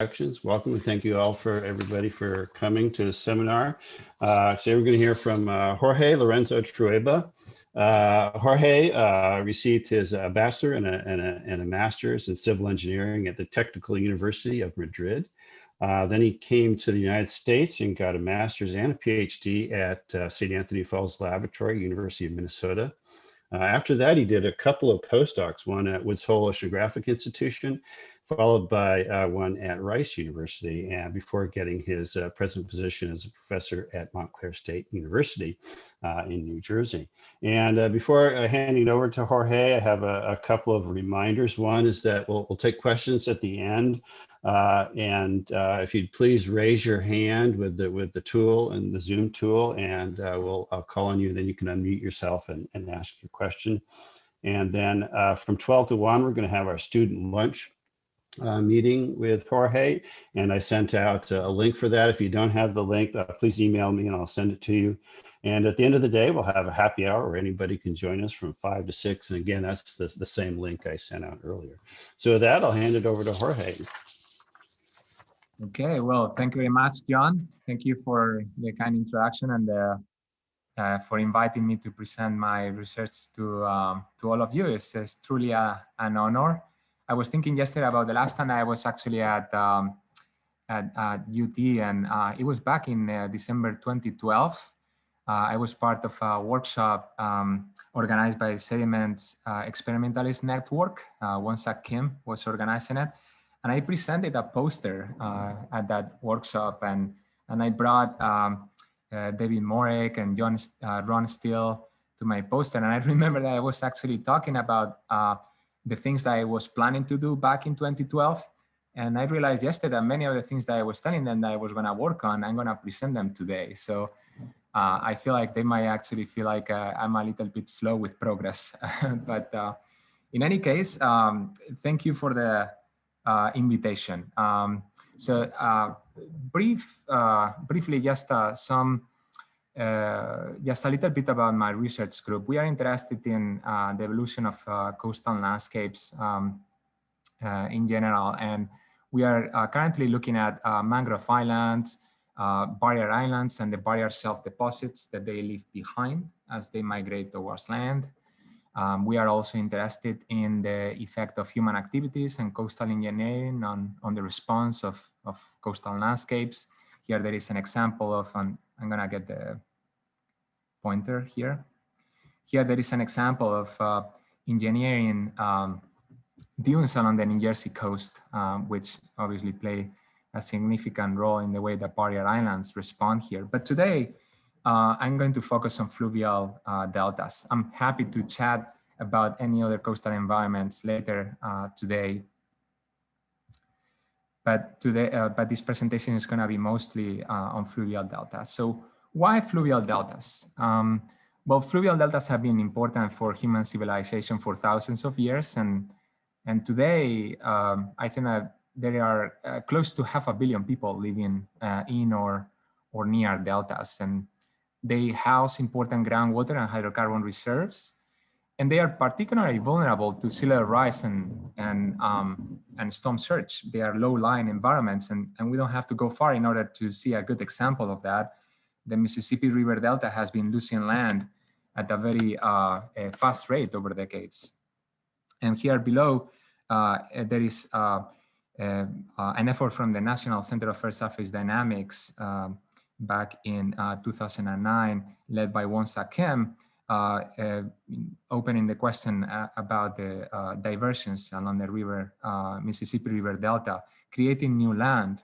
introductions. Welcome and thank you all for everybody for coming to the seminar. Today we're going to hear from Jorge Lorenzo-Trueba. Jorge received his bachelor and a master's in civil engineering at the Technical University of Madrid. Then he came to the United States and got a master's and a PhD at St. Anthony Falls Laboratory, University of Minnesota. After that, he did a couple of postdocs, one at Woods Hole Oceanographic Institution, followed by one at Rice University, and before getting his present position as a professor at Montclair State University in New Jersey. And before handing it over to Jorge, I have a couple of reminders. One is that we'll take questions at the end. If you'd please raise your hand with the tool and the Zoom tool, and I'll call on you, and then you can unmute yourself and ask your question. And then from 12 to 1, we're going to have our student lunch meeting with Jorge, and I sent out a link for that. If you don't have the link, please email me and I'll send it to you. And at the end of the day, we'll have a happy hour where anybody can join us from 5 to 6. And again, that's the same link I sent out earlier. So with that, I'll hand it over to Jorge. Okay, well, thank you very much, John. Thank you for the kind introduction and for inviting me to present my research to all of you. It's truly an honor. I was thinking yesterday about the last time I was actually at UT, and it was back in December 2012. I was part of a workshop organized by Sediment Experimentalist Network. Wonsak Kim was organizing it. And I presented a poster at that workshop, and I brought David Morek and Ron Steele to my poster. And I remember that I was actually talking about the things that I was planning to do back in 2012. And I realized yesterday that many of the things that I was telling them that I was going to work on, I'm going to present them today. So I feel like they might actually feel like I'm a little bit slow with progress. But in any case, thank you for the invitation. Briefly, just a little bit about my research group. We are interested in the evolution of coastal landscapes in general, and we are currently looking at mangrove islands, barrier islands, and the barrier shelf deposits that they leave behind as they migrate towards land. We are also interested in the effect of human activities and coastal engineering on the response of coastal landscapes. Here there is an example of, I'm gonna get the pointer here. Here there is an example of engineering dunes along the New Jersey coast, which obviously play a significant role in the way that barrier islands respond here. But today, I'm going to focus on fluvial deltas. I'm happy to chat about any other coastal environments later today. But this presentation is going to be mostly on fluvial deltas. So why fluvial deltas? Well, fluvial deltas have been important for human civilization for thousands of years. And today, I think that there are close to 500 million people living in or near deltas. And they house important groundwater and hydrocarbon reserves, and they are particularly vulnerable to sea level rise and storm surge. They are low-lying environments, and we don't have to go far in order to see a good example of that. The Mississippi River Delta has been losing land at a very fast rate over decades. And here below, there is an effort from the National Center of Earth Surface Dynamics back in 2009, led by Wonsak Kim, opening the question about the diversions along the Mississippi River Delta, creating new land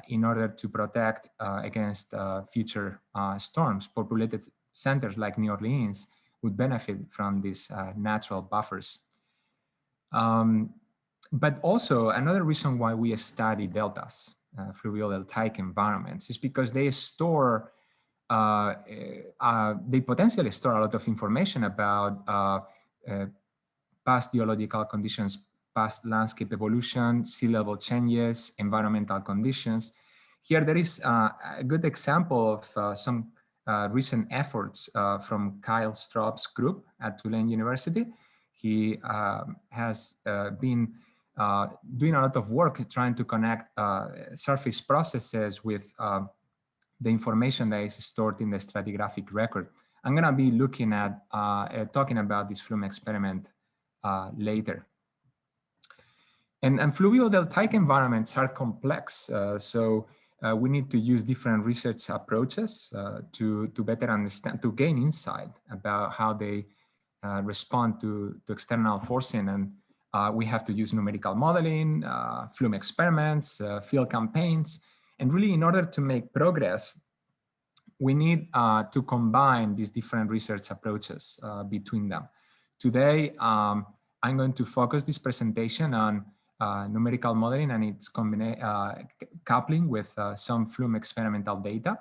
in order to protect against future storms. Populated centers like New Orleans would benefit from these natural buffers. But also another reason why we study deltas, fluvio-deltaic environments, is because they store, they potentially store a lot of information about past geological conditions, past landscape evolution, sea level changes, environmental conditions. Here there is a good example of some recent efforts from Kyle Straub's group at Tulane University. He has been doing a lot of work trying to connect surface processes with the information that is stored in the stratigraphic record. I'm going to be looking at talking about this flume experiment later. And fluvio-deltaic environments are complex, so we need to use different research approaches to better understand, to gain insight about how they respond to external forcing. And we have to use numerical modeling, flume experiments, field campaigns, and really in order to make progress, we need to combine these different research approaches between them. Today, I'm going to focus this presentation on numerical modeling and its coupling with some flume experimental data,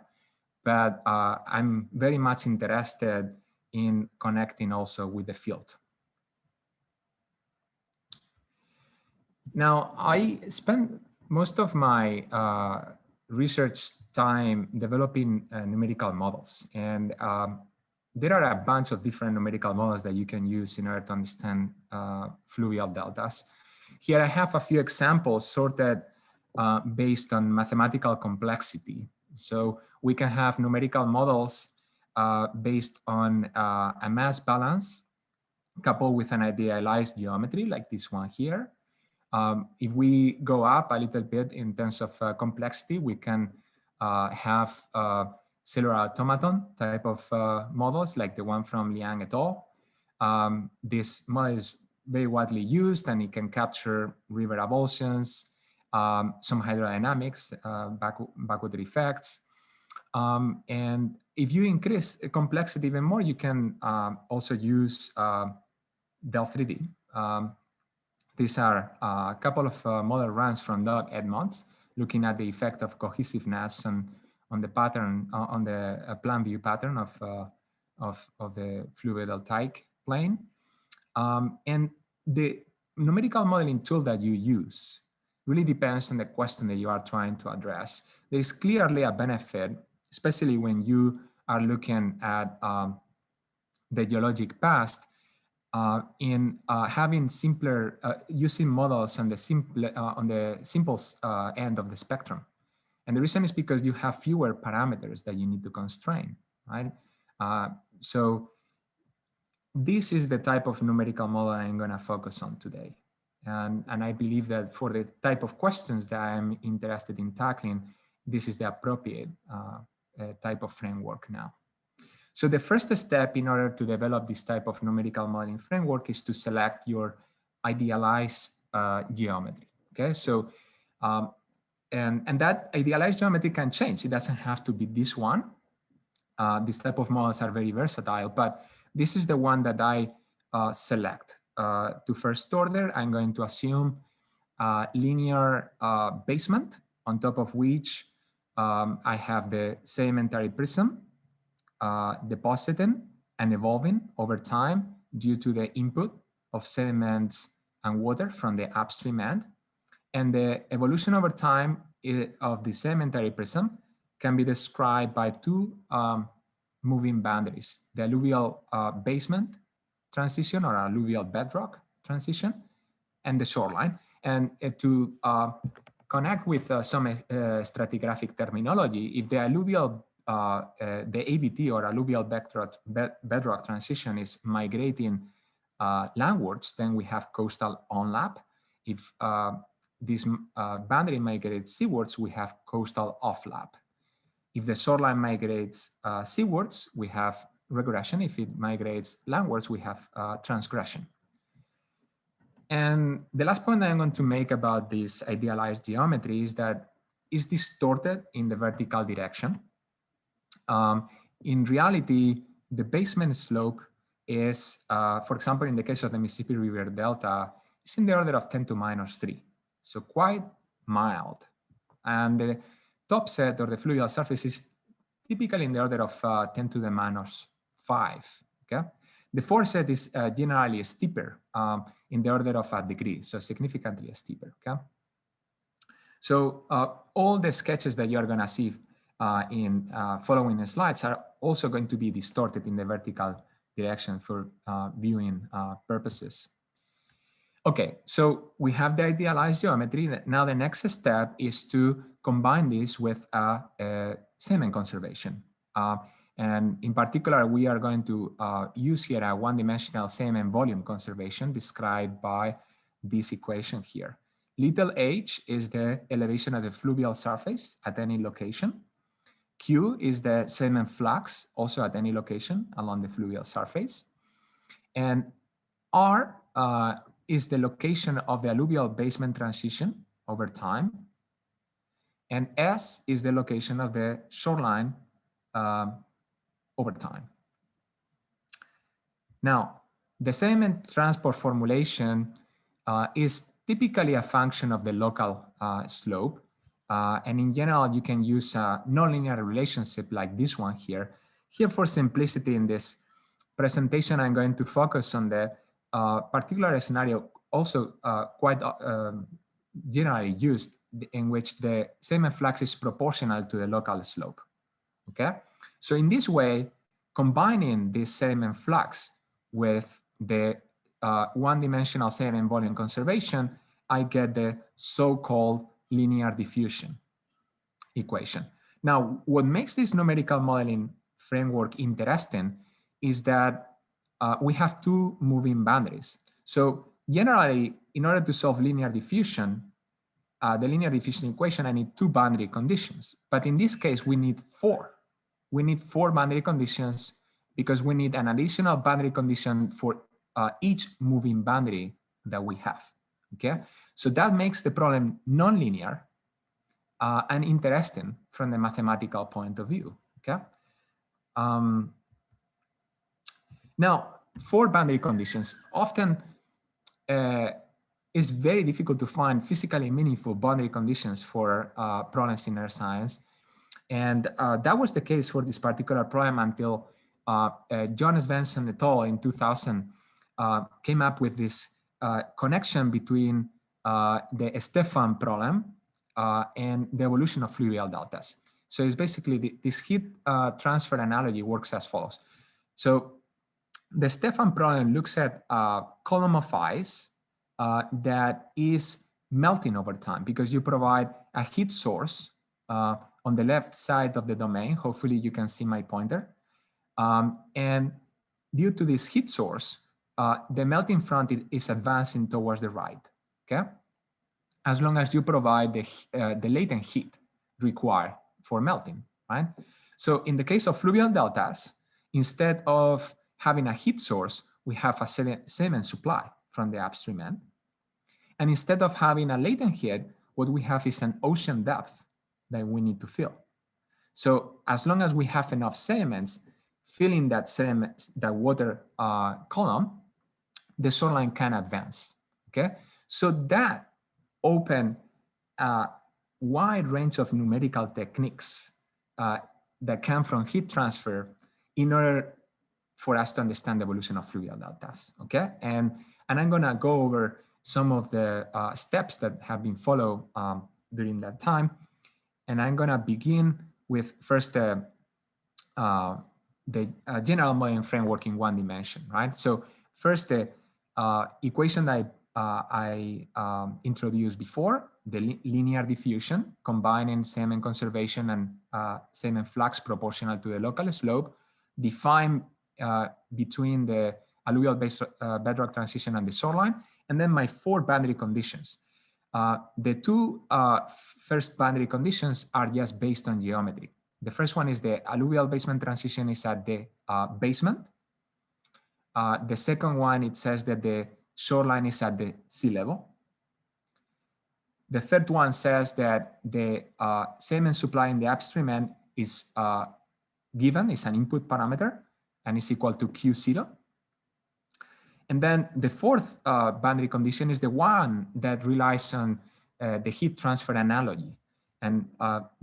but I'm very much interested in connecting also with the field. Now, I spent most of my research time developing numerical models, and there are a bunch of different numerical models that you can use in order to understand fluvial deltas. Here I have a few examples sorted based on mathematical complexity. So we can have numerical models based on a mass balance coupled with an idealized geometry like this one here. If we go up a little bit in terms of complexity, we can have cellular automaton type of models like the one from Liang et al. This model is very widely used and it can capture river avulsions, some hydrodynamics, backwater effects. And if you increase the complexity even more, you can also use del3D. These are a couple of model runs from Doug Edmonds looking at the effect of cohesiveness on the pattern, on the plan view pattern of the fluvio-deltaic plane. And the numerical modeling tool that you use really depends on the question that you are trying to address. There is clearly a benefit, especially when you are looking at the geologic past, in having simpler, using models on the simple end of the spectrum. And the reason is because you have fewer parameters that you need to constrain, right? So this is the type of numerical model I'm going to focus on today. And I believe that for the type of questions that I'm interested in tackling, this is the appropriate type of framework now. So the first step in order to develop this type of numerical modeling framework is to select your idealized geometry. Okay, so and that idealized geometry can change. It doesn't have to be this one. This type of models are very versatile, but this is the one that I select. To first order, I'm going to assume linear basement on top of which I have the sedimentary prism depositing and evolving over time due to the input of sediments and water from the upstream end. And the evolution over time of the sedimentary prism can be described by two moving boundaries, the alluvial basement transition or alluvial-bedrock transition, and the shoreline. And to connect with some stratigraphic terminology, if the alluvial the ABT or alluvial-bedrock transition is migrating landwards, then we have coastal onlap. If this boundary migrates seawards, we have coastal offlap. If the shoreline migrates seawards, we have regression. If it migrates landwards, we have transgression. And the last point I'm going to make about this idealized geometry is that it's distorted in the vertical direction. In reality, the basement slope is, for example, in the case of the Mississippi River Delta, it's in the order of 10 to minus 3. So quite mild. And the top set or the fluvial surface is typically in the order of 10 to the minus 5. Okay. The foreset is generally steeper in the order of a degree, so significantly steeper. Okay. So all the sketches that you are going to see in following slides are also going to be distorted in the vertical direction for viewing purposes. Okay, so we have the idealized geometry. Now the next step is to combine this with a sediment conservation. And in particular, we are going to use here a one-dimensional sediment volume conservation described by this equation here. Little h is the elevation of the fluvial surface at any location. Q is the sediment flux, also at any location along the fluvial surface. And R is the location of the alluvial basement transition over time. And S is the location of the shoreline over time. Now, the sediment transport formulation is typically a function of the local slope. And in general, you can use a nonlinear relationship like this one here. Here, for simplicity in this presentation, I'm going to focus on the particular scenario, also quite generally used, in which the sediment flux is proportional to the local slope. Okay, so in this way, combining this sediment flux with the one-dimensional sediment volume conservation, I get the so-called linear diffusion equation. Now, what makes this numerical modeling framework interesting is that we have two moving boundaries. So generally, in order to solve linear diffusion, the linear diffusion equation, I need two boundary conditions. But in this case, we need four. We need four boundary conditions because we need an additional boundary condition for each moving boundary that we have. Okay, so that makes the problem nonlinear and interesting from the mathematical point of view. Okay. Now, for boundary conditions, often it's very difficult to find physically meaningful boundary conditions for problems in earth science. And that was the case for this particular problem until John Svensson et al. In 2000 came up with this connection between the Stefan problem and the evolution of fluvial deltas. So it's basically this heat transfer analogy works as follows. So the Stefan problem looks at a column of ice that is melting over time because you provide a heat source on the left side of the domain. Hopefully you can see my pointer. And due to this heat source, the melting front is advancing towards the right, okay? As long as you provide the latent heat required for melting, right? So in the case of fluvial deltas, instead of having a heat source, we have a sediment supply from the upstream end. And instead of having a latent heat, what we have is an ocean depth that we need to fill. So as long as we have enough sediments filling that sediment, that water column, the shoreline can advance, okay? So that open a wide range of numerical techniques that come from heat transfer in order for us to understand the evolution of fluvial deltas, okay? And I'm gonna go over some of the steps that have been followed during that time. And I'm gonna begin with first the general modeling framework in one dimension, right? So first the equation that I introduced before, the linear diffusion, combining sediment conservation and sediment flux proportional to the local slope, defined between the alluvial bedrock transition and the shoreline, and then my four boundary conditions. The two first boundary conditions are just based on geometry. The first one is the alluvial basement transition is at the basement. The second one, it says that the shoreline is at the sea level. The third one says that the sediment supply in the upstream end is given, is an input parameter, and is equal to Q0. And then the fourth boundary condition is the one that relies on the heat transfer analogy and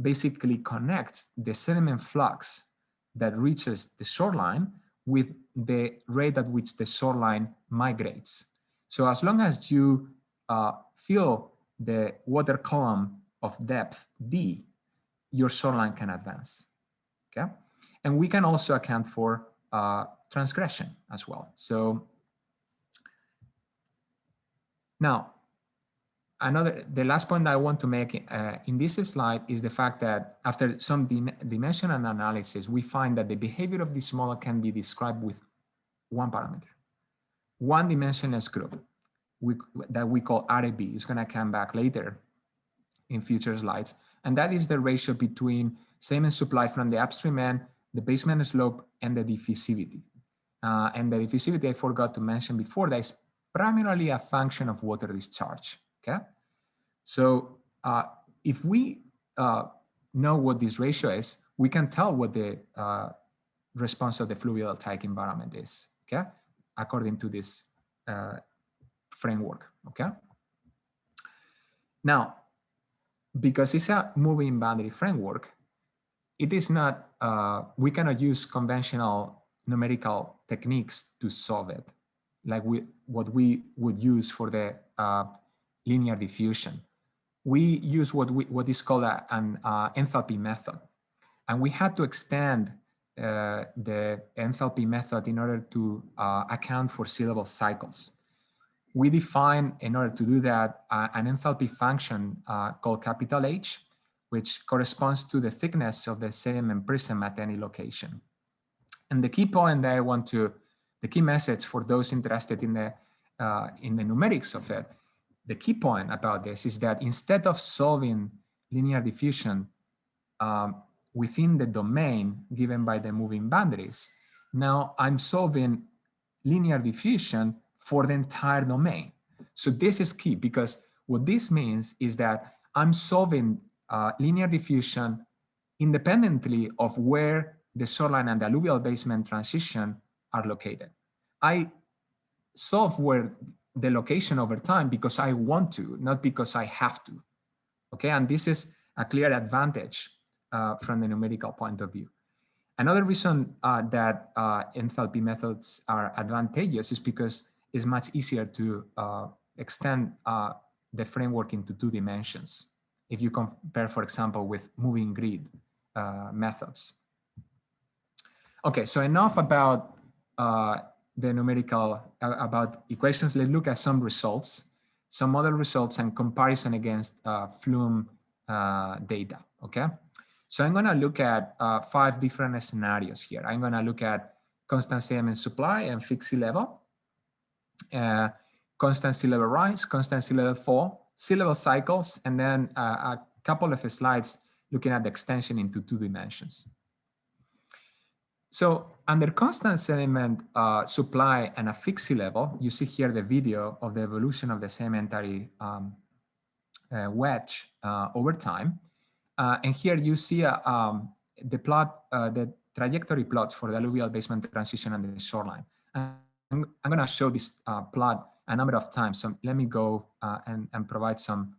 basically connects the sediment flux that reaches the shoreline with the rate at which the shoreline migrates. So as long as you fill the water column of depth D, your shoreline can advance, okay? And we can also account for transgression as well. So Now, the last point I want to make in this slide is the fact that after some dimensional analysis, we find that the behavior of this model can be described with one parameter, one dimensionless group that we call RAB. It's going to come back later in future slides. And that is the ratio between sediment supply from the upstream end, the basement slope, and the diffusivity. And the diffusivity I forgot to mention before, that is primarily a function of water discharge. Okay, so if we know what this ratio is, we can tell what the response of the fluvio-deltaic environment is. Okay, according to this framework. Okay. Now, because it's a moving boundary framework, it is not. We cannot use conventional numerical techniques to solve it, like what we would use for the linear diffusion. We use what is called an enthalpy method. And we had to extend the enthalpy method in order to account for sea level cycles. We define, in order to do that, an enthalpy function called capital H, which corresponds to the thickness of the sediment prism at any location. And the key point that the key message for those interested in the numerics of it, the key point about this is that instead of solving linear diffusion within the domain given by the moving boundaries, now I'm solving linear diffusion for the entire domain. So this is key, because what this means is that I'm solving linear diffusion independently of where the shoreline and the alluvial basement transition are located. I solve where the location over time because I want to, not because I have to. Okay, and this is a clear advantage from the numerical point of view. Another reason that enthalpy methods are advantageous is because it's much easier to extend the framework into 2 dimensions if you compare, for example, with moving grid methods. Okay, so enough about the numerical, about equations. Let's look at some results, some other results and comparison against flume data, okay? So I'm gonna look at 5 different scenarios here. I'm gonna look at constant sediment supply and fixed sea level, constant sea level rise, constant sea level fall, sea level cycles, and then a couple of slides looking at the extension into 2 dimensions. So under constant sediment supply and a fixed sea level, you see here the video of the evolution of the sedimentary wedge over time. And here you see the plot, the trajectory plots for the alluvial basement transition and the shoreline. And I'm going to show this plot a number of times. So let me go and provide some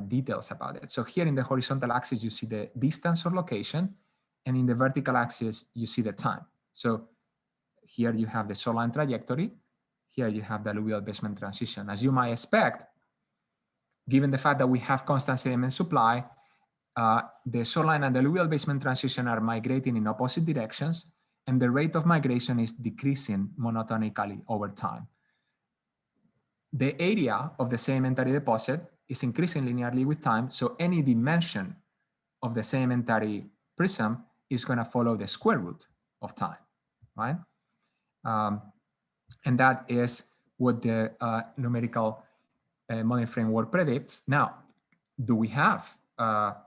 details about it. So here in the horizontal axis, you see the distance or location. And in the vertical axis, you see the time. So here you have the shoreline trajectory. Here you have the alluvial basement transition. As you might expect, given the fact that we have constant sediment supply, the shoreline and the alluvial basement transition are migrating in opposite directions, and the rate of migration is decreasing monotonically over time. The area of the sedimentary deposit is increasing linearly with time, so any dimension of the sedimentary prism is going to follow the square root of time, right? And that is what the numerical modeling framework predicts. Now, do we have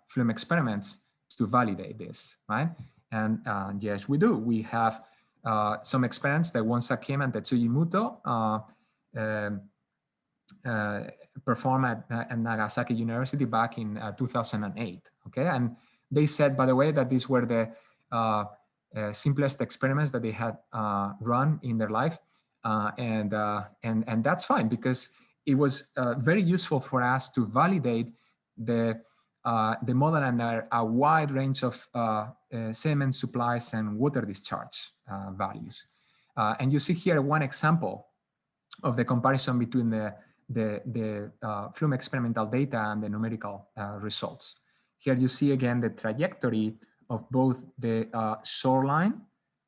flume experiments to validate this, right? And yes, we do. We have some experiments that Won-Sak Kim and Tetsuji Muto performed at Nagasaki University back in 2008, okay? And they said, by the way, that these were the simplest experiments that they had run in their life. And that's fine, because it was very useful for us to validate the model under a wide range of sediment supplies and water discharge values. And you see here one example of the comparison between the flume experimental data and the numerical results. Here you see again the trajectory of both the shoreline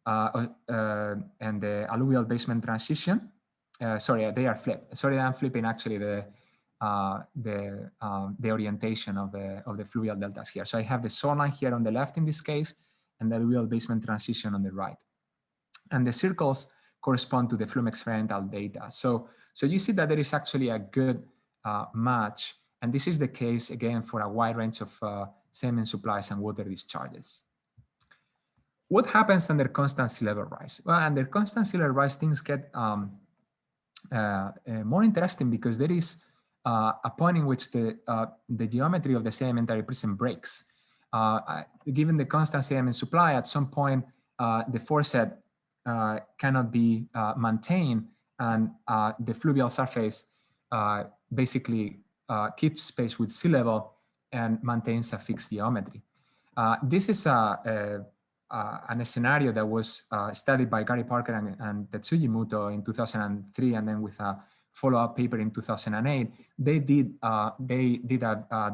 and the alluvial basement transition. sorry, they are flipped. Sorry, I'm flipping actually the orientation of the fluvial deltas here. So I have the shoreline here on the left in this case, and the alluvial basement transition on the right. And the circles correspond to the flume experimental data. So you see that there is actually a good match, and this is the case again for a wide range of sediment supplies and water discharges. What happens under constant sea level rise? Well, under constant sea level rise, things get more interesting because there is a point in which the geometry of the sedimentary prism breaks. Given the constant sediment supply, at some point, the foreset cannot be maintained, and the fluvial surface basically keeps pace with sea level and maintains a fixed geometry. This is a scenario that was studied by Gary Parker and Tetsuji Muto in 2003, and then with a follow-up paper in 2008, they did a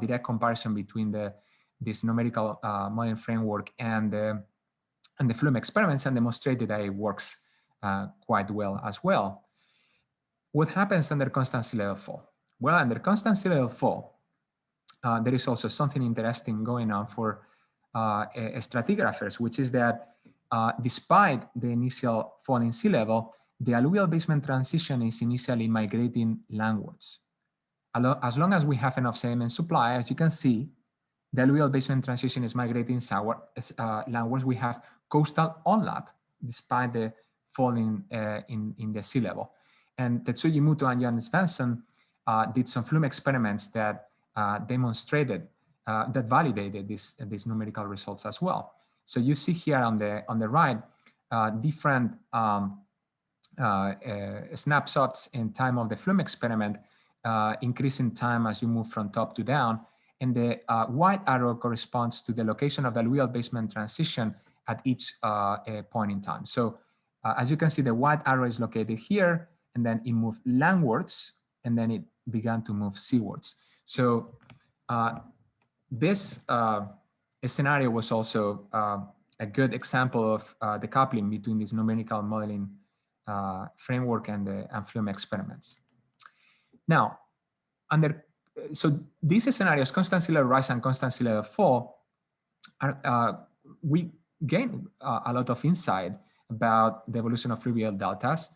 direct comparison between this numerical modeling framework and the flume experiments, and demonstrated that it works quite well as well. What happens under constant sea level fall? Well, under constant sea level fall, there is also something interesting going on for stratigraphers, which is that despite the initial fall in sea level, the alluvial basement transition is initially migrating landwards. As long as we have enough sediment supply, as you can see, the alluvial basement transition is migrating southward, landwards. We have coastal onlap despite the fall in the sea level. And Tetsuji Muto and Jan Svensson did some flume experiments that demonstrated that validated these numerical results as well. So you see here on the right different snapshots in time of the flume experiment, increasing time as you move from top to down. And the white arrow corresponds to the location of the alluvial basement transition at each point in time. So as you can see, the white arrow is located here, and then it moved landwards, and then it began to move seawards. So this scenario was also a good example of the coupling between this numerical modeling framework and flume experiments. Now, so these scenarios, constant sea level rise and constant sea level fall, we gain a lot of insight about the evolution of fluvial deltas.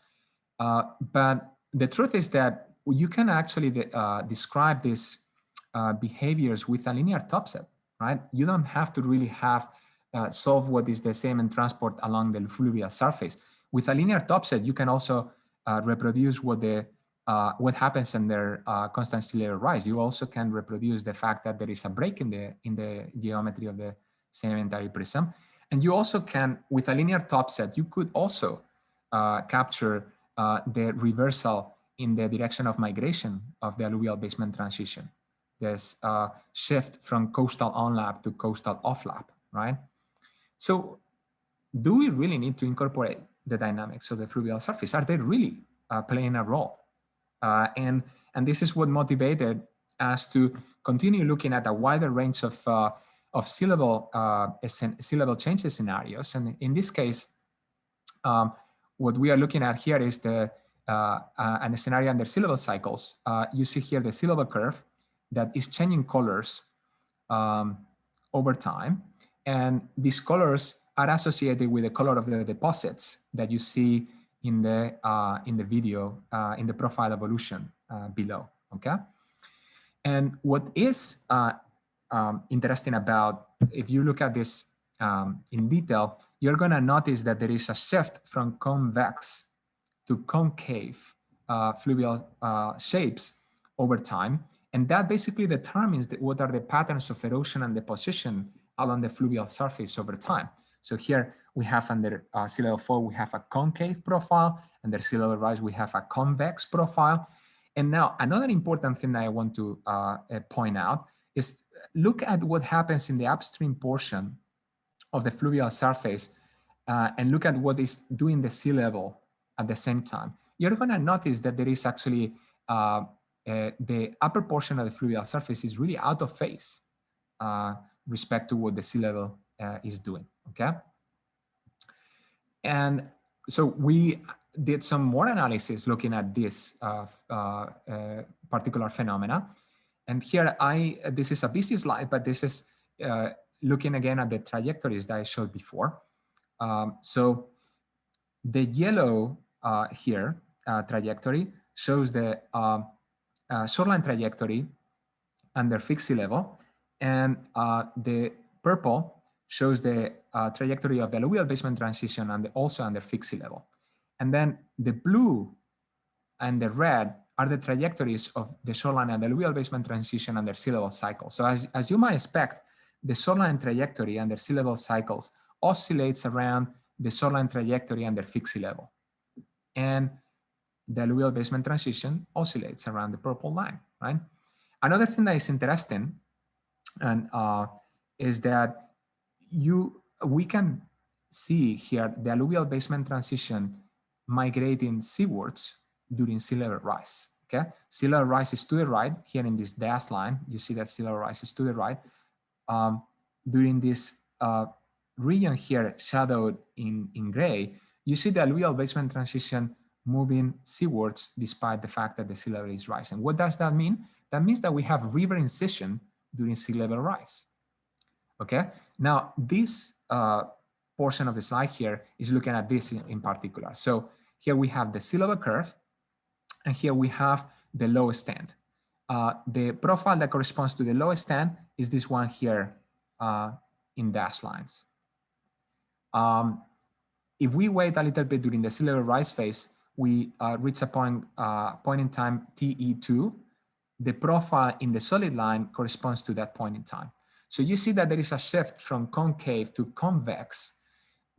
But the truth is that you can actually describe these behaviors with a linear topset, right? You don't have to really have solve what is the sediment transport along the fluvial surface. With a linear topset, you can also reproduce what happens under constant sea level rise. You also can reproduce the fact that there is a break in the geometry of the sedimentary prism. And you also can, with a linear topset, you could also capture the reversal in the direction of migration of the alluvial basement transition. There's a shift from coastal onlap to coastal offlap, right? So do we really need to incorporate the dynamics of the fluvial surface? Are they really playing a role? And this is what motivated us to continue looking at a wider range of sea level changes scenarios. And in this case, what we are looking at here is a scenario under sea level cycles. You see here the sea level curve that is changing colors over time. And these colors are associated with the color of the deposits that you see in the video, in the profile evolution below, okay? And what is interesting about, if you look at this in detail, you're gonna notice that there is a shift from convex to concave fluvial shapes over time. And that basically determines what are the patterns of erosion and deposition along the fluvial surface over time. So here we have under sea level fall, we have a concave profile. Under sea level rise, we have a convex profile. And now another important thing that I want to point out is look at what happens in the upstream portion of the fluvial surface and look at what is doing the sea level at the same time. You're gonna notice that there is actually the upper portion of the fluvial surface is really out of phase respect to what the sea level is doing, okay? And so did some more analysis looking at this particular phenomena. And here this is a busy slide, but this is looking again at the trajectories that I showed before. So the yellow here trajectory shows the shoreline trajectory under fixed sea level, and the purple shows the trajectory of the alluvial basement transition and also under fixed sea level. And then the blue and the red are the trajectories of the shoreline and the alluvial basement transition under sea level cycles. So as you might expect, the shoreline trajectory under sea level cycles oscillates around the shoreline trajectory under fixed sea level. And the alluvial basement transition oscillates around the purple line, right? Another thing that is interesting and is that we can see here the alluvial basement transition migrating seawards during sea level rise. Okay, sea level rise is to the right here in this dashed line. You see that sea level rise is to the right. During this region here, shadowed in gray, you see the alluvial basement transition moving seawards despite the fact that the sea level is rising. What does that mean? That means that we have river incision during sea level rise. Okay, now this portion of the slide here is looking at this in particular. So here we have the sea level curve, and here we have the lowest end. The profile that corresponds to the lowest end is this one here in dashed lines. If we wait a little bit during the sea level rise phase, we reach a point in time TE2. The profile in the solid line corresponds to that point in time. So you see that there is a shift from concave to convex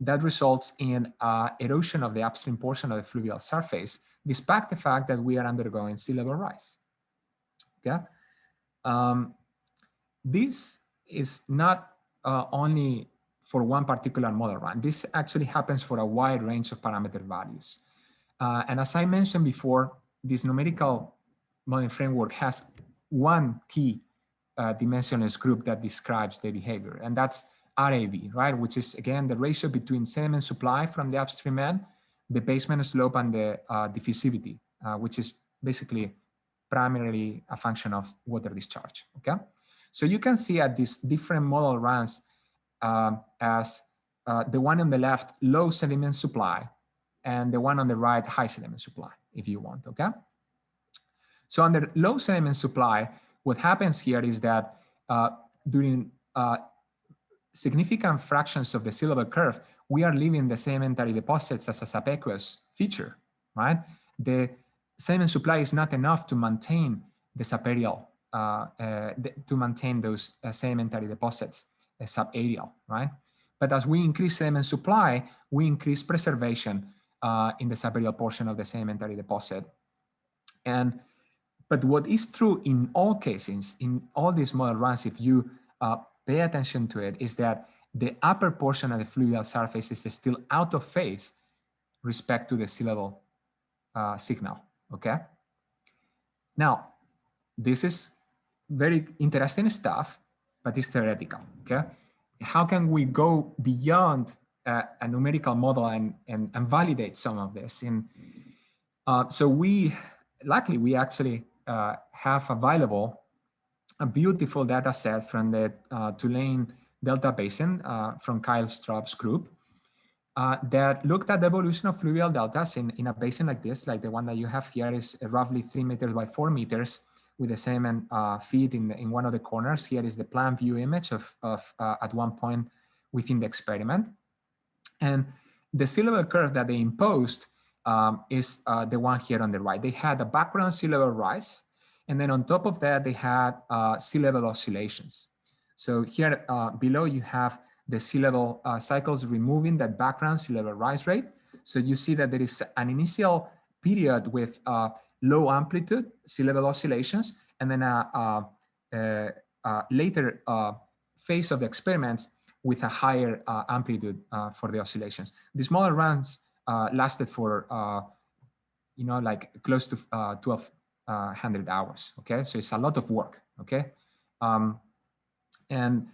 that results in erosion of the upstream portion of the fluvial surface, despite the fact that we are undergoing sea level rise. Okay? This is not only for one particular model run. This actually happens for a wide range of parameter values. And as I mentioned before, this numerical modeling framework has one key dimensionless group that describes the behavior, and that's RAV, right? Which is, again, the ratio between sediment supply from the upstream end, the basement slope, and the diffusivity, which is basically primarily a function of water discharge, okay? So you can see at these different model runs as the one on the left, low sediment supply, and the one on the right, high sediment supply, if you want, okay? So under low sediment supply, what happens here is that during significant fractions of the sea level curve, we are leaving the sedimentary deposits as a subaqueous feature, right? The sediment supply is not enough to maintain the subaerial, to maintain those sedimentary deposits subaerial, right? But as we increase sediment supply, we increase preservation in the subaerial portion of the sedimentary deposit. But what is true in all cases, in all these model runs, if you pay attention to it, is that the upper portion of the fluvial surface is still out of phase respect to the sea level signal, okay? Now, this is very interesting stuff, but it's theoretical, okay? How can we go beyond a numerical model and validate some of this? And so luckily, we actually have available a beautiful data set from the Tulane Delta Basin from Kyle Straub's group that looked at the evolution of fluvial deltas in a basin like this, like the one that you have here is roughly 3 meters by 4 meters with the sediment feed in one of the corners. Here is the plan view image of at one point within the experiment. And the sea level curve that they imposed is the one here on the right. They had a background sea level rise, and then on top of that, they had sea level oscillations. So here below, you have the sea level cycles removing that background sea level rise rate. So you see that there is an initial period with low amplitude sea level oscillations, and then a later phase of the experiments with a higher amplitude for the oscillations. These model runs lasted for, like close to 1,200 hours, okay? So it's a lot of work, okay? And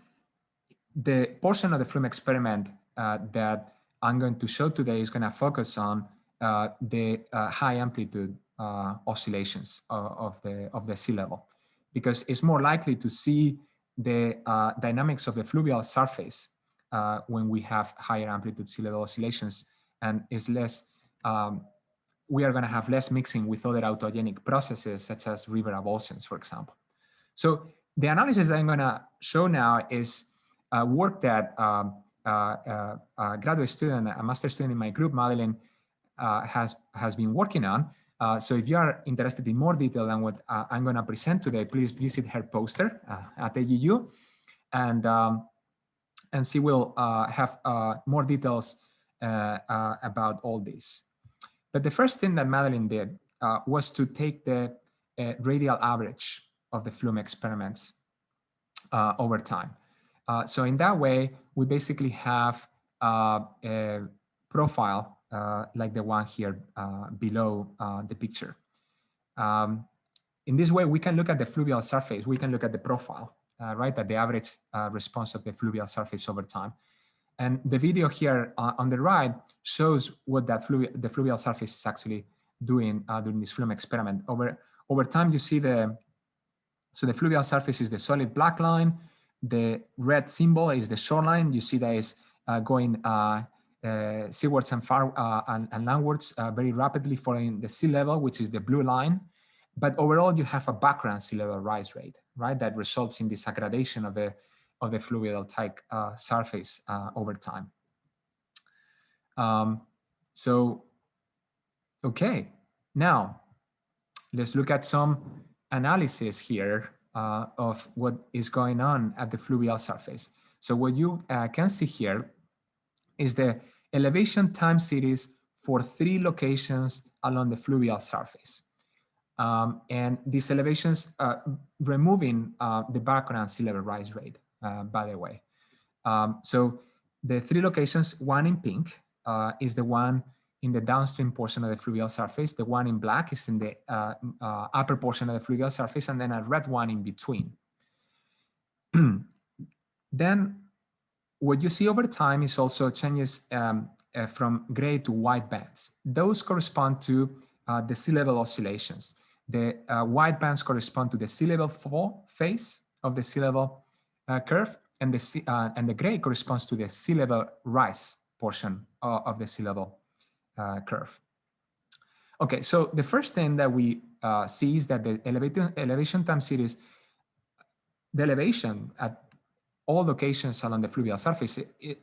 the portion of the flume experiment that I'm going to show today is gonna focus on the high amplitude oscillations of the sea level, because it's more likely to see the dynamics of the fluvial surface when we have higher amplitude sea level oscillations, and is less, we are going to have less mixing with other autogenic processes such as river avulsions, for example. So the analysis that I'm going to show now is work that a graduate student, a master's student in my group, Madeline, has been working on. So if you are interested in more detail than what I'm going to present today, please visit her poster at AUU, and she will have more details about all this. But the first thing that Madeline did was to take the radial average of the flume experiments over time. So in that way, we basically have a profile like the one here below the picture. In this way, we can look at the fluvial surface. We can look at the profile, right, at the average response of the fluvial surface over time. And the video here on the right shows what that the fluvial surface is actually doing during this flume experiment. Over time, you see so the fluvial surface is the solid black line. The red symbol is the shoreline. You see that is going seawards and far and landwards very rapidly following the sea level, which is the blue line. But overall, you have a background sea level rise rate, right? That results in this aggradation of the fluvio-deltaic surface over time. Okay, now let's look at some analysis here of what is going on at the fluvial surface. So what you can see here is the elevation time series for 3 locations along the fluvial surface. And these elevations removing the background sea level rise rate, by the way. So the 3 locations, one in pink is the one in the downstream portion of the fluvial surface. The one in black is in the upper portion of the fluvial surface, and then a red one in between. Then what you see over time is also changes from gray to white bands. Those correspond to the sea level oscillations. The white bands correspond to the sea level fall phase of the sea level curve, and the gray corresponds to the sea level rise portion of the sea level curve. Okay, so the first thing that we see is that the elevation time series, the elevation at all locations along the fluvial surface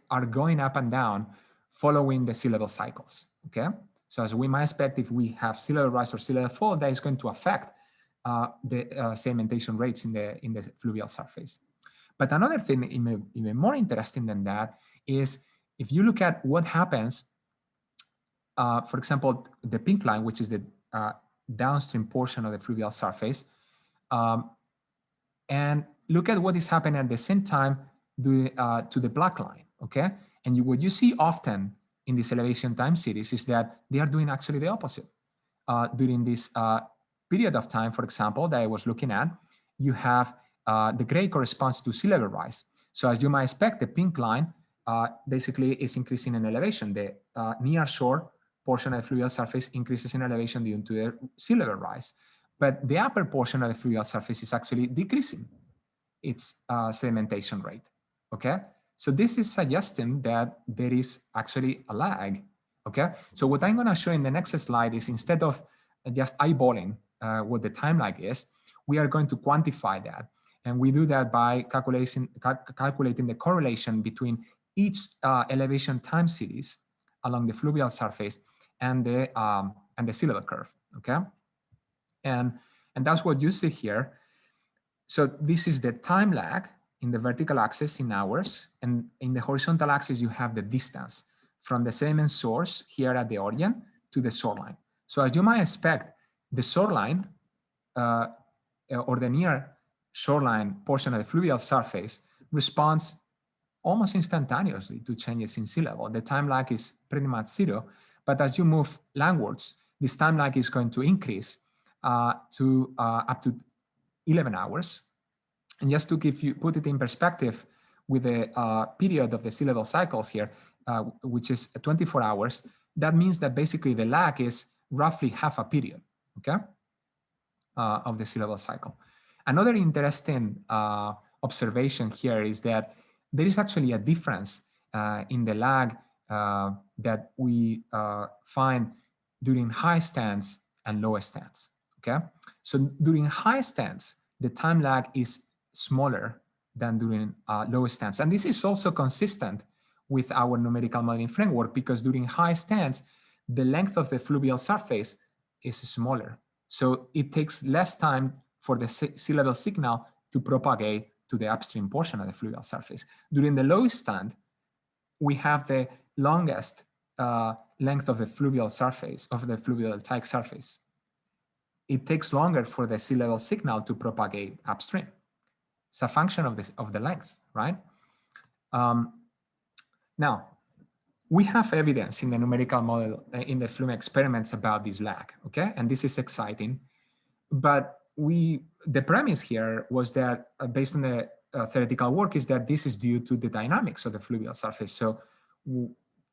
are going up and down following the sea level cycles, okay? So as we might expect, if we have sea level rise or sea level fall, that is going to affect the sedimentation rates in the fluvial surface. But another thing even more interesting than that is if you look at what happens, for example, the pink line, which is the downstream portion of the fluvial surface, and look at what is happening at the same time to the black line, okay? And what you see often in this elevation time series is that they are doing actually the opposite. During this period of time, for example, that I was looking at, you have the gray corresponds to sea level rise. So as you might expect, the pink line basically is increasing in elevation. The near shore portion of the fluvial surface increases in elevation due to the sea level rise. But the upper portion of the fluvial surface is actually decreasing its sedimentation rate, okay? So this is suggesting that there is actually a lag, okay? So what I'm gonna show in the next slide is instead of just eyeballing what the time lag is, we are going to quantify that. And we do that by calculating the correlation between each elevation time series along the fluvial surface and the sea level curve, okay? And that's what you see here. So this is the time lag in the vertical axis in hours, and in the horizontal axis you have the distance from the sediment source here at the origin to the shoreline. So as you might expect, the shoreline or the near shoreline portion of the fluvial surface responds almost instantaneously to changes in sea level. The time lag is pretty much 0, but as you move landwards, this time lag is going to increase to up to 11 hours. And just to put it in perspective with the period of the sea level cycles here, which is 24 hours, that means that basically the lag is roughly half a period, okay, of the sea level cycle. Another interesting observation here is that there is actually a difference in the lag that we find during high stands and low stands, okay? So during high stands, the time lag is smaller than during low stands. And this is also consistent with our numerical modeling framework, because during high stands, the length of the fluvial surface is smaller. So it takes less time for the sea level signal to propagate to the upstream portion of the fluvial surface. During the low stand, we have the longest length of the fluvial surface, of the fluvio-deltaic surface. It takes longer for the sea level signal to propagate upstream. It's a function of the length, right? Now, we have evidence in the numerical model, in the flume experiments about this lag, okay? And this is exciting. But the premise here was that based on the theoretical work is that this is due to the dynamics of the fluvial surface. So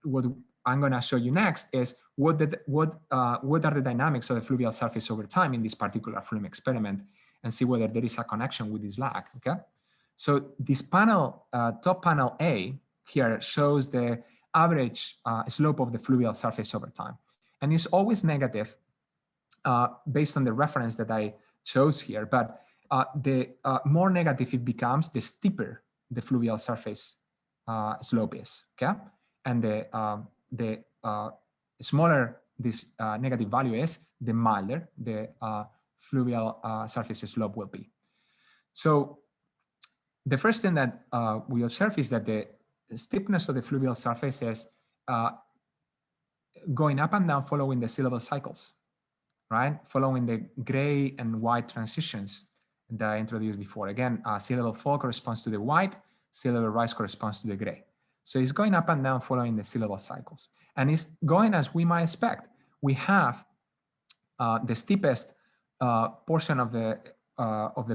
what I'm gonna show you next is what are the dynamics of the fluvial surface over time in this particular flume experiment, and see whether there is a connection with this lag, okay? So this panel, top panel A here shows the average slope of the fluvial surface over time. And it's always negative based on the reference that I chose here, but the more negative it becomes, the steeper the fluvial surface slope is, okay? And the smaller this negative value is, the milder the fluvial surface slope will be. So the first thing that we observe is that the steepness of the fluvial surface is going up and down following the sea level cycles, right? Following the gray and white transitions that I introduced before. Again, sea level fall corresponds to the white, sea level rise corresponds to the gray. So it's going up and down following the sea level cycles. And it's going as we might expect. We have the steepest portion of the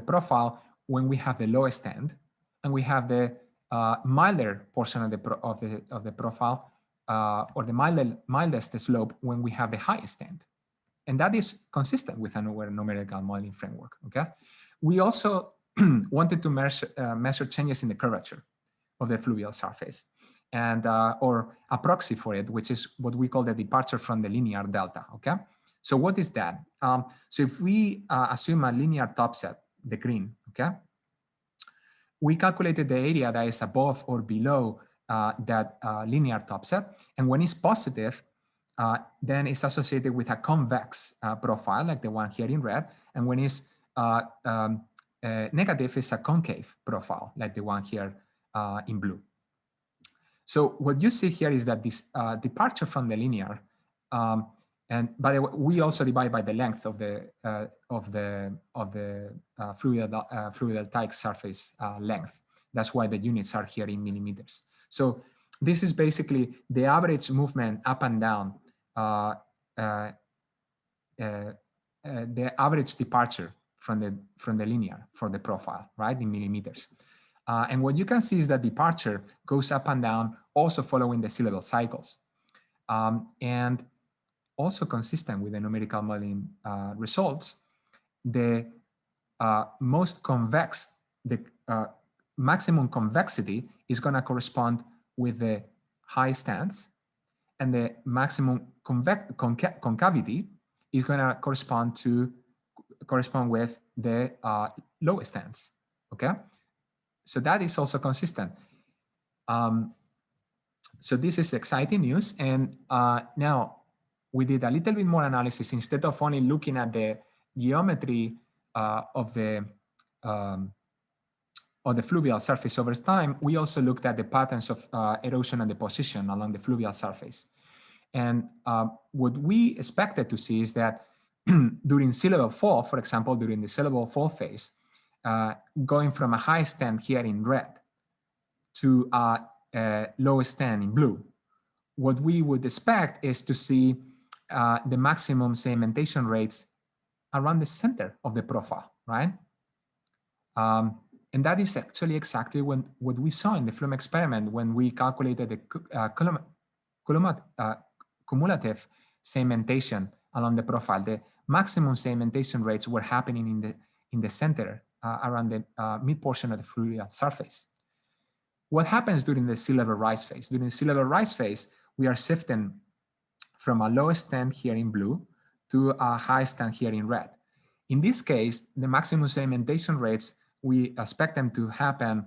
profile when we have the lowest end, and we have the milder portion of the profile, or the mildest slope when we have the highest end. And that is consistent with our numerical modeling framework, okay? We also wanted to measure changes in the curvature of the fluvial surface, and or a proxy for it, which is what we call the departure from the linear delta, okay? So what is that? So if we assume a linear topset, the green, okay? We calculated the area that is above or below that linear topset, and when it's positive, then it's associated with a convex profile, like the one here in red, and when it's negative, it's a concave profile, like the one here in blue. So what you see here is that this departure from the linear, and by the way, we also divide by the length of the fluvial-deltaic surface length. That's why the units are here in millimeters. So this is basically the average movement up and down, the average departure from the linear for the profile, right, in millimeters. And what you can see is that departure goes up and down, also following the sea level cycles, and also consistent with the numerical modeling results. The most convex, the maximum convexity is going to correspond with the high stands, and the maximum concavity is going to correspond with the low stands. Okay, so that is also consistent. So this is exciting news, and now we did a little bit more analysis. Instead of only looking at the geometry of the fluvial surface over time, we also looked at the patterns of erosion and deposition along the fluvial surface. And what we expected to see is that during sea level fall, for example, during the sea level fall phase, going from a high stand here in red to a low stand in blue, what we would expect is to see the maximum sedimentation rates around the center of the profile, right? And that is actually exactly what we saw in the flume experiment when we calculated the cumulative sedimentation along the profile. The maximum sedimentation rates were happening in the center, around the mid portion of the fluvial surface. What happens during the sea level rise phase? During the sea level rise phase, we are shifting from a low stand here in blue to a high stand here in red. In this case, the maximum sedimentation rates, we expect them to happen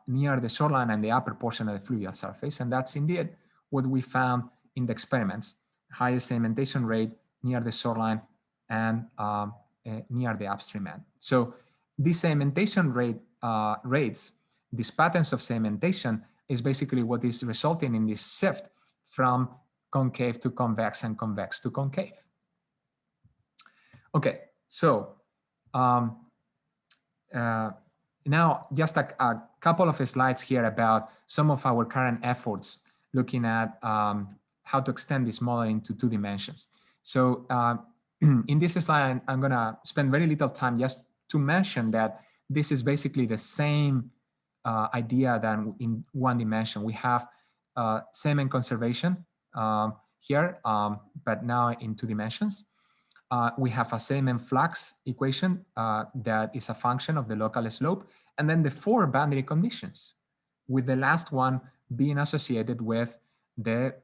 near the shoreline and the upper portion of the fluvial surface. And that's indeed what we found in the experiments: highest sedimentation rate near the shoreline and near the upstream end. So these sedimentation rates, these patterns of sedimentation, is basically what is resulting in this shift from concave to convex and convex to concave. Okay, so now just a couple of slides here about some of our current efforts looking at how to extend this model into 2 dimensions. So in this slide, I'm gonna spend very little time just to mention that this is basically the same idea than in 1 dimension. We have sediment conservation here, but now in 2 dimensions. We have a sediment flux equation that is a function of the local slope, and then the 4 boundary conditions, with the last one being associated with the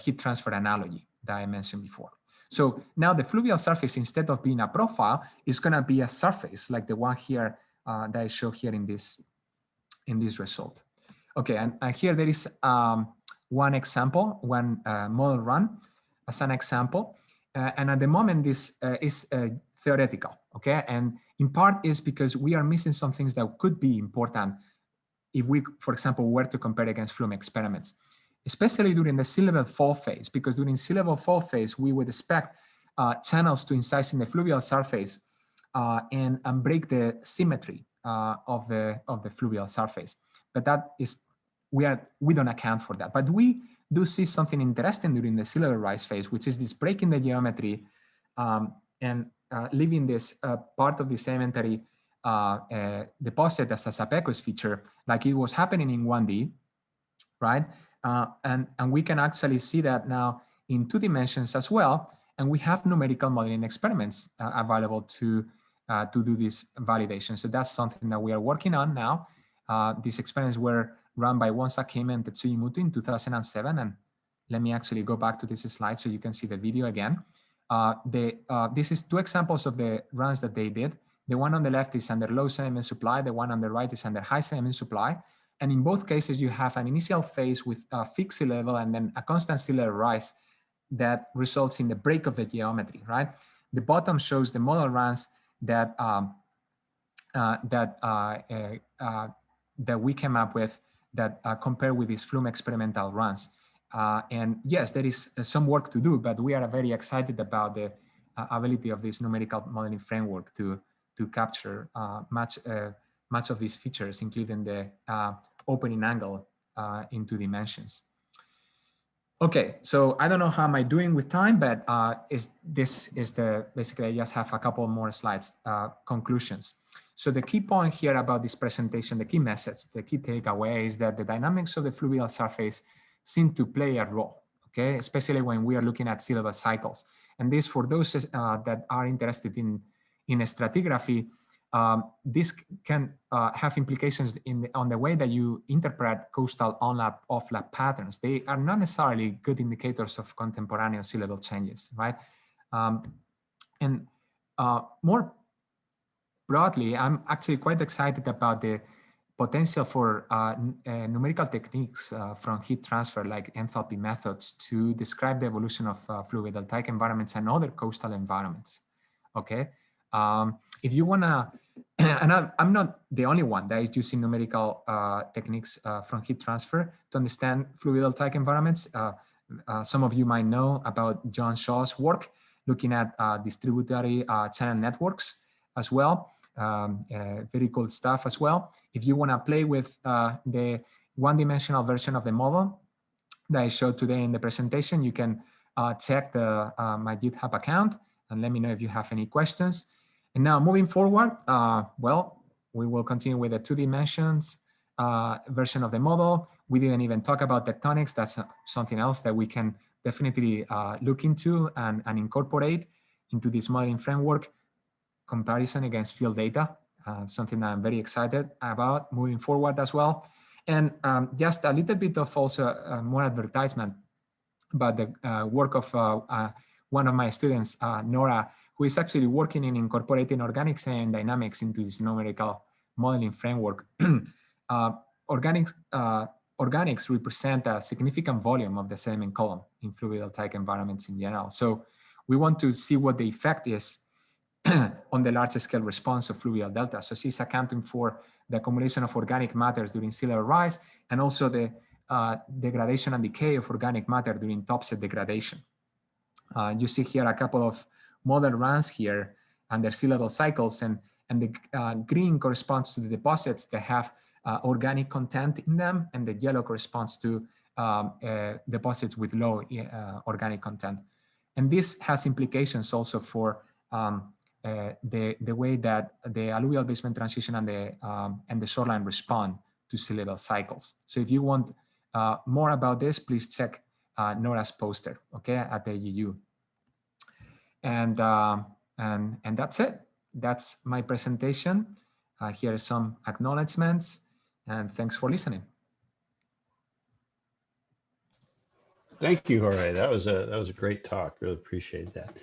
heat transfer analogy that I mentioned before. So now the fluvial surface, instead of being a profile, is going to be a surface like the one here that I show here in this result. Okay, and here there is one example, one model run as an example. And at the moment, this is theoretical, okay? And in part is because we are missing some things that could be important if we, for example, were to compare against flume experiments, especially during the sea level fall phase, because during sea level fall phase, we would expect channels to incise in the fluvial surface and break the symmetry of the fluvial surface. But that is, we don't account for that. But we do see something interesting during the sea level rise phase, which is this break in the geometry and leaving this part of the sedimentary deposit as a subaqueous feature, like it was happening in 1D, right? And we can actually see that now in 2 dimensions as well. And we have numerical modeling experiments available to do this validation. So that's something that we are working on now. These experiments were run by Wonsa Kim and Tetsuya Muto in 2007. And let me actually go back to this slide so you can see the video again. This is 2 examples of the runs that they did. The one on the left is under low sediment supply. The one on the right is under high sediment supply. And in both cases, you have an initial phase with a fixed sea level and then a constant sea level rise that results in the break of the geometry, right? The bottom shows the model runs that that we came up with that compare with these flume experimental runs. And yes, there is some work to do, but we are very excited about the ability of this numerical modeling framework to capture much of these features, including the opening angle in 2 dimensions. Okay, so I don't know how am I doing with time, but basically I just have a couple more slides, conclusions. So the key point here about this presentation, the key message, the key takeaway is that the dynamics of the fluvial surface seem to play a role, okay, especially when we are looking at sea level cycles. And this, for those that are interested in stratigraphy, this can have implications on the way that you interpret coastal on-lap, off-lap patterns. They are not necessarily good indicators of contemporaneous sea level changes, right? And more broadly, I'm actually quite excited about the potential for numerical techniques from heat transfer, like enthalpy methods, to describe the evolution of fluvio-deltaic environments and other coastal environments, okay? If you wanna, and I'm not the only one that is using numerical techniques from heat transfer to understand fluvial-deltaic environments. Some of you might know about John Shaw's work looking at distributary channel networks as well. Very cool stuff as well. If you wanna play with the 1-dimensional version of the model that I showed today in the presentation, you can check my GitHub account and let me know if you have any questions. And now moving forward, well, we will continue with the 2 dimensions version of the model. We didn't even talk about tectonics. That's something else that we can definitely look into and incorporate into this modeling framework comparison against field data, something that I'm very excited about moving forward as well. And just a little bit of also more advertisement about the work of one of my students, Nora, who is actually working in incorporating organics and dynamics into this numerical modeling framework. Organics represent a significant volume of the sediment column in fluvio-deltaic environments in general. So we want to see what the effect is on the large scale response of fluvial delta. So she's accounting for the accumulation of organic matters during sea level rise, and also the degradation and decay of organic matter during topset degradation. You see here a couple of model runs here under sea level cycles, and the green corresponds to the deposits that have organic content in them, and the yellow corresponds to deposits with low organic content. And this has implications also for the way that the alluvial basement transition and the shoreline respond to sea level cycles. So if you want more about this, please check Nora's poster, okay, at the AUU. And that's it. That's my presentation. Here are some acknowledgements, and thanks for listening. Thank you, Jorge. That was a great talk. Really appreciate that.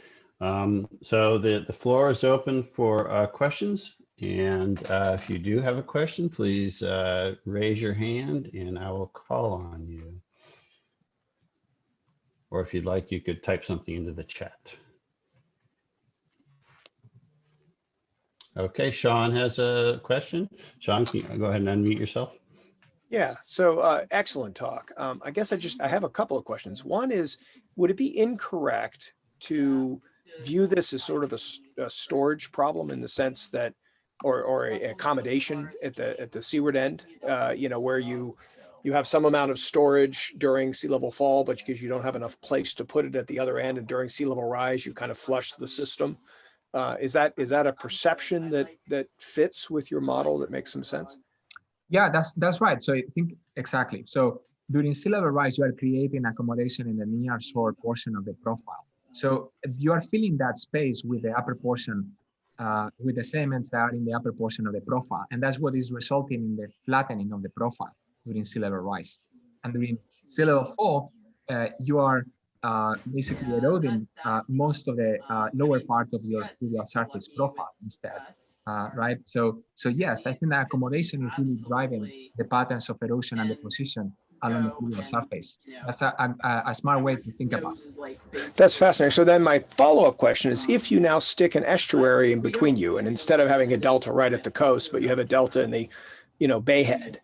So the floor is open for questions, and if you do have a question, please raise your hand and I will call on you. Or if you'd like, you could type something into the chat. Okay, Sean has a question. Sean, can you go ahead and unmute yourself? Yeah, so excellent talk. I guess I have a couple of questions. One is, would it be incorrect to view this as sort of a storage problem in the sense that, or a accommodation at the seaward end, you know, where you have some amount of storage during sea level fall, but because you don't have enough place to put it at the other end, and during sea level rise, you kind of flush the system. Is that a perception that fits with your model that makes some sense? Yeah, that's right. So I think exactly. So during sea level rise, you are creating accommodation in the near shore portion of the profile. So you are filling that space with the upper portion, with the sediments that are in the upper portion of the profile. And that's what is resulting in the flattening of the profile during sea level rise. And during sea level fall, you are basically eroding most of the lower part of your fluvial surface profile instead. Right. So yes, I think that accommodation is really driving the patterns of erosion and deposition along the fluvial surface. That's a smart way to think about it. That's fascinating. So then my follow-up question is, if you now stick an estuary in between you, and instead of having a delta right at the coast, but you have a delta in the, you know, bayhead,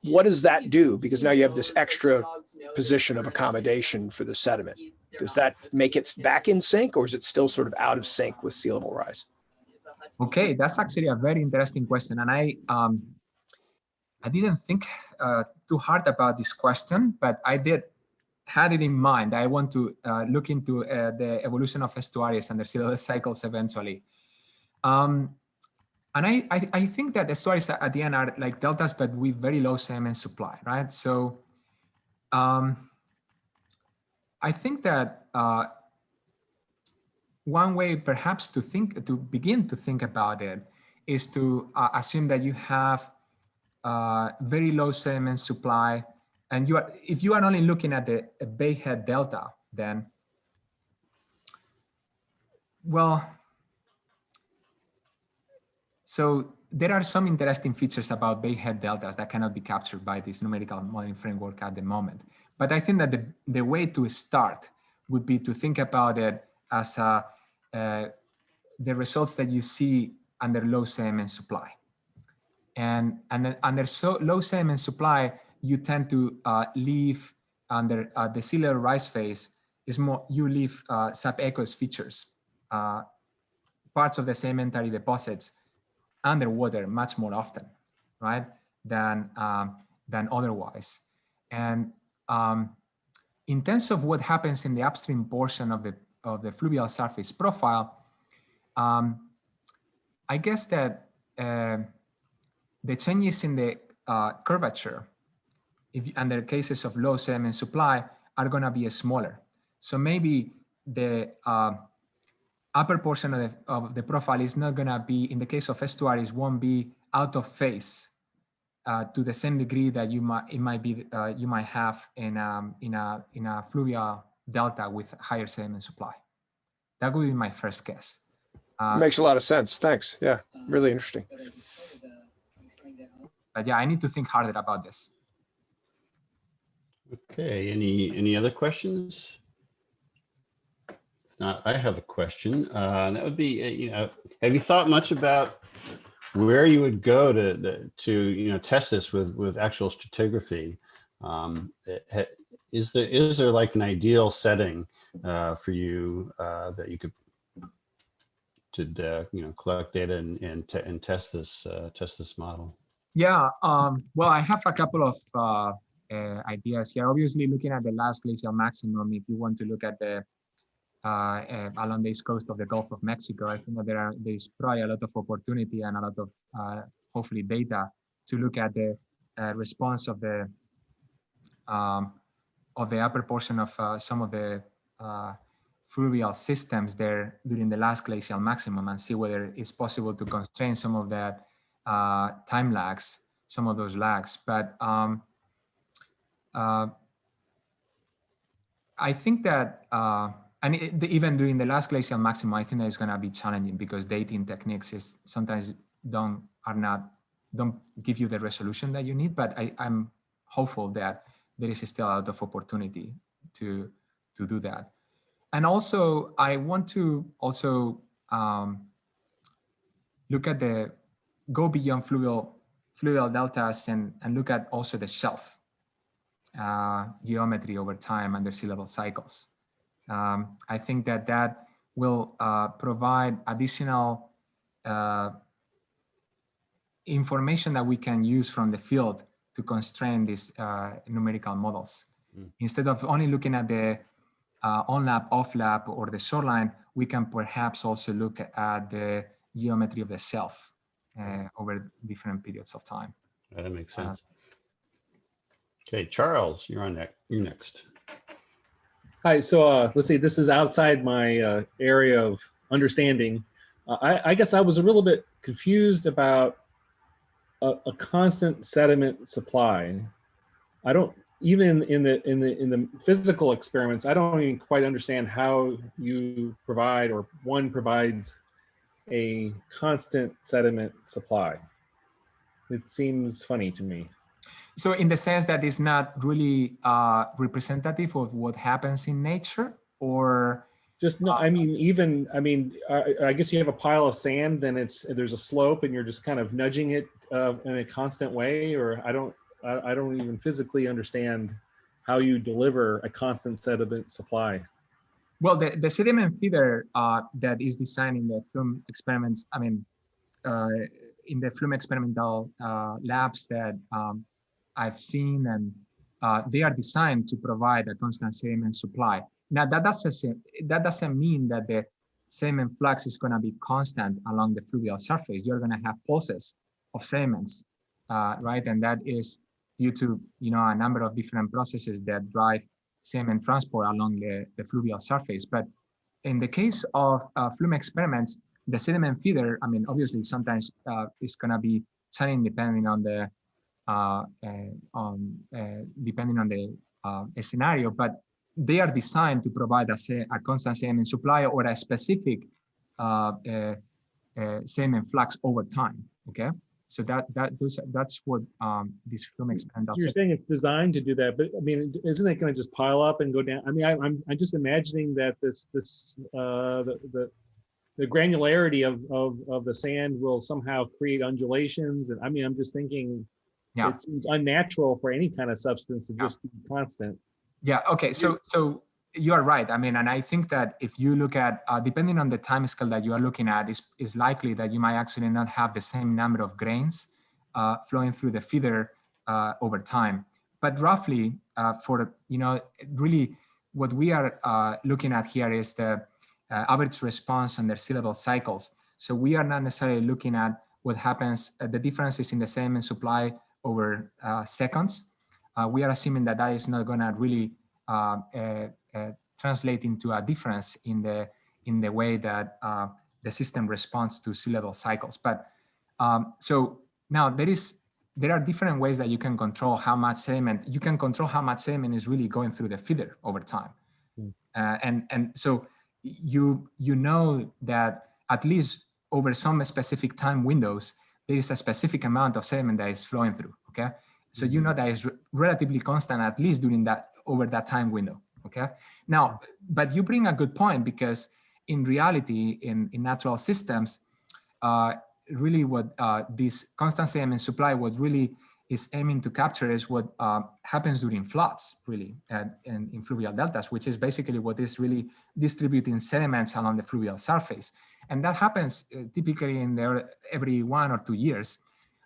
what does that do? Because now you have this extra position of accommodation for the sediment. Does that make it back in sync, or is it still sort of out of sync with sea level rise? Okay, that's actually a very interesting question, and I didn't think too hard about this question, but I had it in mind. I want to look into the evolution of estuaries and their sea level cycles eventually. And I think that estuaries at the end are like deltas, but with very low sediment supply, right? So I think that one way perhaps to begin to think about it is to assume that you have very low sediment supply, and if you are only looking at the bayhead delta, then, well, so there are some interesting features about bayhead deltas that cannot be captured by this numerical modeling framework at the moment. But I think that the way to start would be to think about it as the results that you see under low sediment supply. And then under low sediment supply, you tend to leave under the sea level rise phase is more, you leave subaqueous features, parts of the sedimentary deposits underwater much more often, right, than otherwise. And in terms of what happens in the upstream portion of the fluvial surface profile, I guess that the changes in the curvature, under cases of low sediment supply, are going to be smaller. So maybe the upper portion of the profile is not going to be, in the case of estuaries, won't be out of phase to the same degree that you might have in a fluvial delta with higher sediment supply. That would be my first guess. Makes a lot of sense. Thanks. Yeah, really interesting. But yeah, I need to think harder about this. Okay, any other questions? If not, I have a question. That would be, have you thought much about where you would go to test this with actual stratigraphy? Is there like an ideal setting for you that you could collect data and test this model? Yeah, well, I have a couple of ideas here. Obviously, looking at the last glacial maximum, if you want to look at the along the east coast of the Gulf of Mexico, I think that there's probably a lot of opportunity and a lot of hopefully data to look at the response of the upper portion of some of the fluvial systems there during the last glacial maximum, and see whether it's possible to constrain some of that time lags, some of those lags. But I think that, even during the last glacial maximum, I think that it's going to be challenging because dating techniques sometimes don't give you the resolution that you need. But I'm hopeful that there is still a lot of opportunity to do that. And also, I want to also go beyond fluvial deltas and look at also the shelf geometry over time under sea level cycles. I think that will provide additional information that we can use from the field to constrain these numerical models. Instead of only looking at the on-lap, off-lap, or the shoreline, we can perhaps also look at the geometry of the shelf over different periods of time. That makes sense. Okay, Charles, you're next. Hi, so let's see, this is outside my area of understanding. I guess I was a little bit confused about a constant sediment supply. I don't, even in the physical experiments, I don't even quite understand how you provide, or one provides, a constant sediment supply. It seems funny to me. So in the sense that it's not really representative of what happens in nature, or? Just no, I guess you have a pile of sand, then there's a slope and you're just kind of nudging it in a constant way, or I don't even physically understand how you deliver a constant sediment supply. Well, the sediment feeder that is designed in the flume experiments, in the flume experimental labs that I've seen, and they are designed to provide a constant sediment supply. Now, that doesn't mean that the sediment flux is going to be constant along the fluvial surface. You're going to have pulses of sediments, right? And that is due to a number of different processes that drive sediment transport along the fluvial surface. But in the case of flume experiments, the sediment feeder, obviously sometimes it's going to be changing depending on the scenario, but they are designed to provide a constant sediment supply or a specific sediment flux over time. Okay, so that's what this flume experiment. You're saying it's designed to do that, but isn't it going to just pile up and go down? I'm just imagining that the granularity of the sand will somehow create undulations, and I'm just thinking. Yeah. It seems unnatural for any kind of substance to just be constant. Yeah, okay, so you are right. And I think that if you look at, depending on the time scale that you are looking at, is likely that you might actually not have the same number of grains flowing through the feeder over time. But roughly, really what we are looking at here is the average response under sea level cycles. So we are not necessarily looking at what happens, the differences in the sediment supply over seconds. We are assuming that is not going to really translate into a difference in the way that the system responds to sea level cycles. But so now there are different ways that you can control how much sediment. You can control how much sediment is really going through the feeder over time. And so you know that at least over some specific time windows, there is a specific amount of sediment that is flowing through, okay? So you know that is relatively constant, at least during that, over that time window, okay? Now, but you bring a good point, because in reality, in natural systems, really what this constant sediment supply, what really is aiming to capture is what happens during floods, really, in fluvial deltas, which is basically what is really distributing sediments along the fluvial surface. And that happens typically in every 1 or 2 years,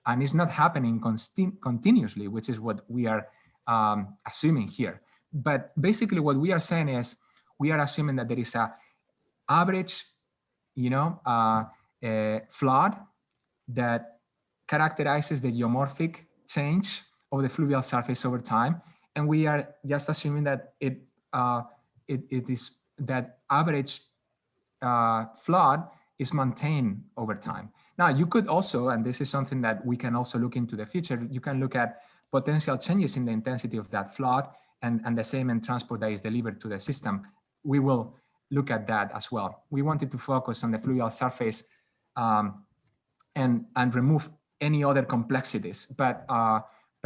and it's not happening continuously, which is what we are assuming here. But basically what we are saying is, we are assuming that there is a average, flood that characterizes the geomorphic change of the fluvial surface over time, and we are just assuming that it is that average flood is maintained over time. Now, you could also, and this is something that we can also look into the future, you can look at potential changes in the intensity of that flood and the sediment transport that is delivered to the system. We will look at that as well. We wanted to focus on the fluvial surface and remove any other complexities. But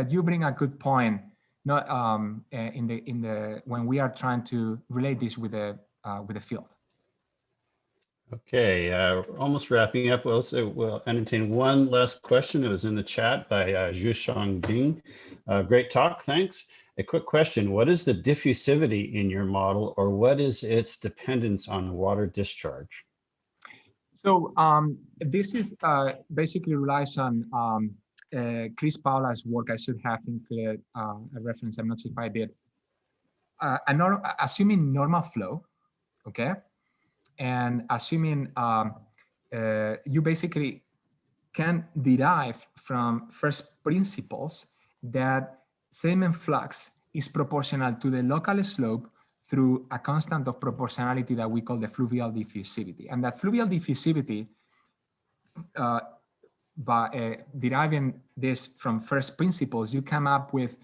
you bring a good point. Not when we are trying to relate this with the field. Okay, almost wrapping up. We'll entertain one last question that was in the chat by Zhushang Ding. Great talk, thanks. A quick question: what is the diffusivity in your model, or what is its dependence on water discharge? So this is basically relies on Chris Paula's work. I should have included a reference. I'm not sure if I did. Assuming normal flow, okay, and assuming you basically can derive from first principles that sediment flux is proportional to the local slope through a constant of proportionality that we call the fluvial diffusivity. And that fluvial diffusivity, by deriving this from first principles, you come up with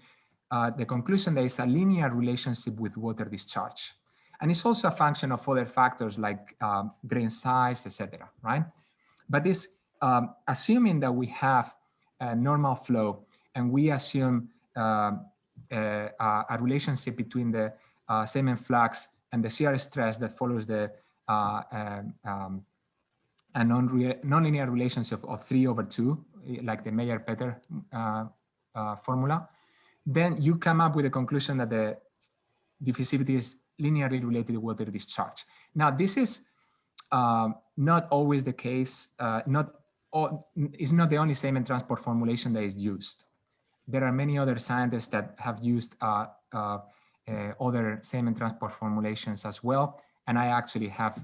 the conclusion that it's a linear relationship with water discharge. And it's also a function of other factors like grain size, etc., right? But this, assuming that we have a normal flow and we assume a relationship between the sediment flux and the shear stress that follows the a nonlinear relationship of 3/2, like the Meyer-Peter formula, then you come up with a conclusion that the diffusivity is linearly related to water discharge. Now, this is not always the case. It's not the only sediment transport formulation that is used. There are many other scientists that have used other sediment transport formulations as well, and I actually have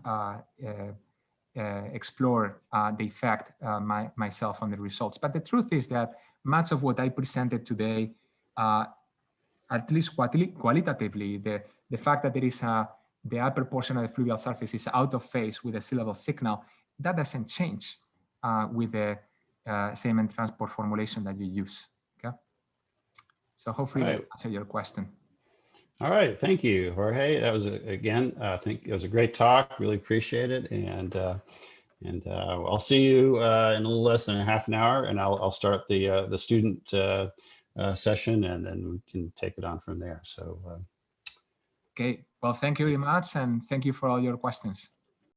explored the effect myself on the results. But the truth is that much of what I presented today, at least qualitatively, the fact that there is the upper portion of the fluvial surface is out of phase with the sea level signal, that doesn't change with the sediment transport formulation that you use. Okay, so hopefully that answered your question. All right, thank you, Jorge. That was again, I think it was a great talk. Really appreciate it, and I'll see you in a little less than a half an hour, and I'll start the student session, and then we can take it on from there. So. Okay. Well, thank you very much, and thank you for all your questions.